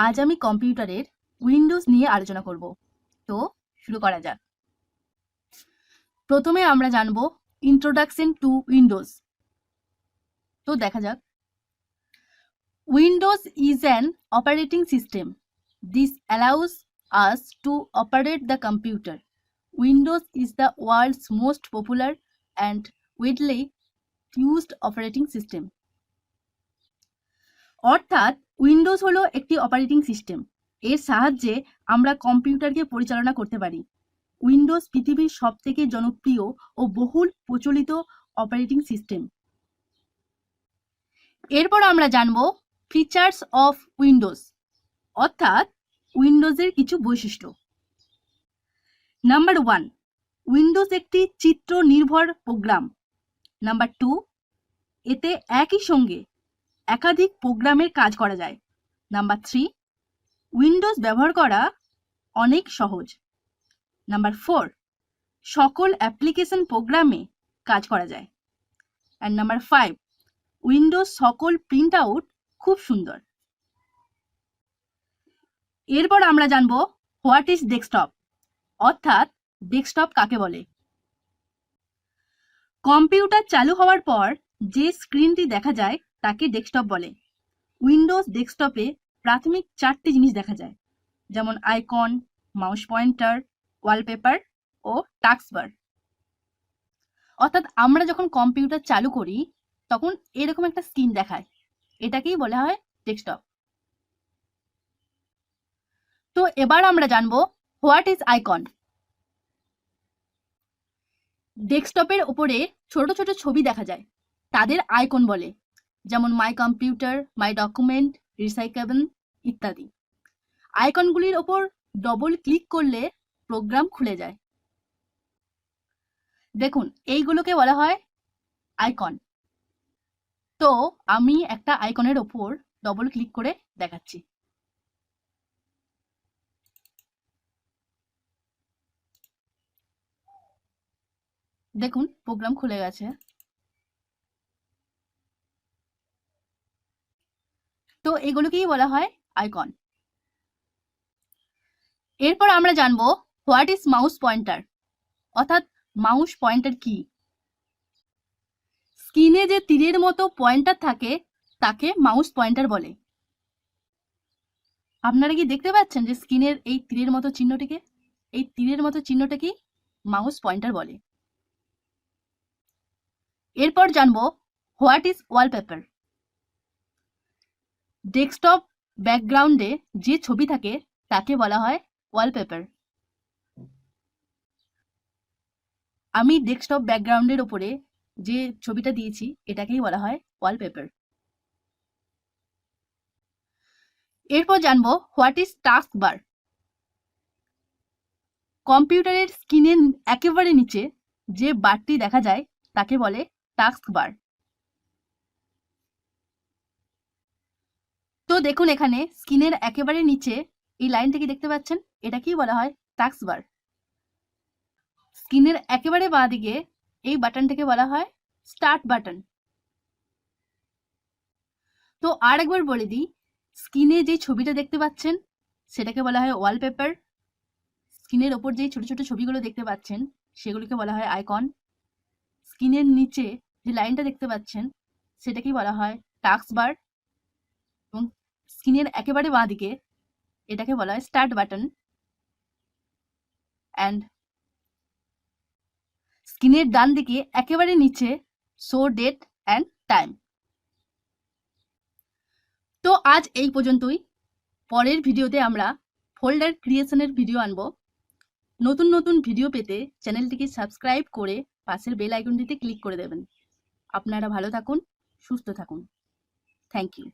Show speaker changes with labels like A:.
A: আজ আমি কম্পিউটারের উইন্ডোজ নিয়ে আলোচনা করব। তো শুরু করা যাক। প্রথমে আমরা জানব ইন্ট্রোডাকশন টু উইন্ডোজ। তো দেখা যাক। Windows is an operating system. This allows us to operate the computer. Windows is the world's most popular and widely used operating system. অর্থাৎ উইন্ডোজ হলো একটি অপারেটিং সিস্টেম। এর সাহায্যে আমরা কম্পিউটারকে পরিচালনা করতে পারি। উইন্ডোজ পৃথিবীর সবথেকে জনপ্রিয় ও বহুল প্রচলিত অপারেটিং সিস্টেম। এরপর আমরা জানব ফিচার্স অফ উইন্ডোজ, অর্থাৎ উইন্ডোজের কিছু বৈশিষ্ট্য। নাম্বার 1, উইন্ডোজ একটি চিত্র নির্ভর প্রোগ্রাম। নাম্বার 2, এতে একই সঙ্গে একাধিক প্রোগ্রামের কাজ করা যায়। নাম্বার 3, উইন্ডোজ ব্যবহার করা অনেক সহজ। নাম্বার 4, সকল অ্যাপ্লিকেশন প্রোগ্রামে কাজ করা যায়। অ্যান্ড নাম্বার 5, উইন্ডোজ সকল প্রিন্ট আউট খুব সুন্দর। এরপর আমরা জানব হোয়াট ইজ ডেস্কটপ, অর্থাৎ ডেস্কটপ কাকে বলে। কম্পিউটার চালু হওয়ার পর যে স্ক্রিনটি দেখা যায় তাকে ডেস্কটপ বলে। উইন্ডোজ ডেস্কটপে প্রাথমিক 4টি জিনিস দেখা যায়, যেমন আইকন, মাউস পয়েন্টার, ওয়ালপেপার ও টাস্কবার। অর্থাৎ আমরা যখন কম্পিউটার চালু করি তখন এরকম একটা স্ক্রিন দেখায়, এটাকেই বলা হয় ডেস্কটপ। তো এবার আমরা জানবো হোয়াট ইজ আইকন। ডেস্কটপের উপরে ছোট ছোট ছবি দেখা যায়, তাদের আইকন বলে, যেমন my computer, my document, recyclable ইত্যাদি। আইকনগুলির ওপর ডবল ক্লিক করলে প্রোগ্রাম খুলে যায়। দেখুন, এইগুলোকে বলা হয় আইকন। তো আমি একটা আইকনের ওপর ডবল ক্লিক করে দেখাচ্ছি। দেখুন, প্রোগ্রাম খুলে গেছে। তো এগুলোকেই বলা হয় আইকন। এরপর আমরা জানবো হোয়াট ইজ মাউস পয়েন্টার, অর্থাৎ মাউস পয়েন্টার কি। স্ক্রিনে যে তীরের মতো পয়েন্টার থাকে তাকে মাউস পয়েন্টার বলে। আপনারা কি দেখতে পাচ্ছেন যে স্ক্রিনের এই তীরের মতো চিহ্নটিকে, এই তীরের মতো চিহ্নটাকে মাউস পয়েন্টার বলে। এরপর জানবো হোয়াট ইজ ওয়ালপেপার। ডেস্কটপ ব্যাকগ্রাউন্ডে যে ছবি থাকে তাকে বলা হয় ওয়ালপেপার। আমি ডেস্কটপ ব্যাকগ্রাউন্ডের উপরে যে ছবিটা দিয়েছি এটাকেই বলা হয় ওয়ালপেপার। এরপর জানবো হোয়াট ইজ টাস্কবার। কম্পিউটারের স্ক্রিনের একেবারে নিচে যে বারটি দেখা যায় তাকে বলে টাস্কবার। তো দেখুন, এখানে স্ক্রিনের একেবারে নিচে এই লাইনটা কি দেখতে পাচ্ছেন, এটাকেই বলা হয় টাস্কবার। স্ক্রিনের একেবারে বাঁ দিকে এই বাটনটাকে বলা হয় স্টার্ট বাটন। তো আর একবার বলে দিই, স্ক্রিনে যে ছবিটা দেখতে পাচ্ছেন সেটাকে বলা হয় ওয়ালপেপার। স্ক্রিনের ওপর যে ছোট ছোট ছবিগুলো দেখতে পাচ্ছেন সেগুলোকে বলা হয় আইকন। স্ক্রিনের নিচে যে লাইনটা দেখতে পাচ্ছেন সেটাকেই বলা হয় টাস্কবার। এবং স্ক্রিনের একেবারে বাঁ দিকে এটাকে বলা হয় স্টার্ট বাটন। অ্যান্ড স্ক্রিনের ডান দিকে একেবারে নিচে শো ডেট অ্যান্ড টাইম। তো আজ এই পর্যন্তই। পরের ভিডিওতে আমরা ফোল্ডার ক্রিয়েশনের ভিডিও আনবো। নতুন নতুন ভিডিও পেতে চ্যানেলটিকে সাবস্ক্রাইব করে পাশের বেল আইকনটিতে ক্লিক করে দেবেন। আপনারা ভালো থাকুন, সুস্থ থাকুন। Thank you.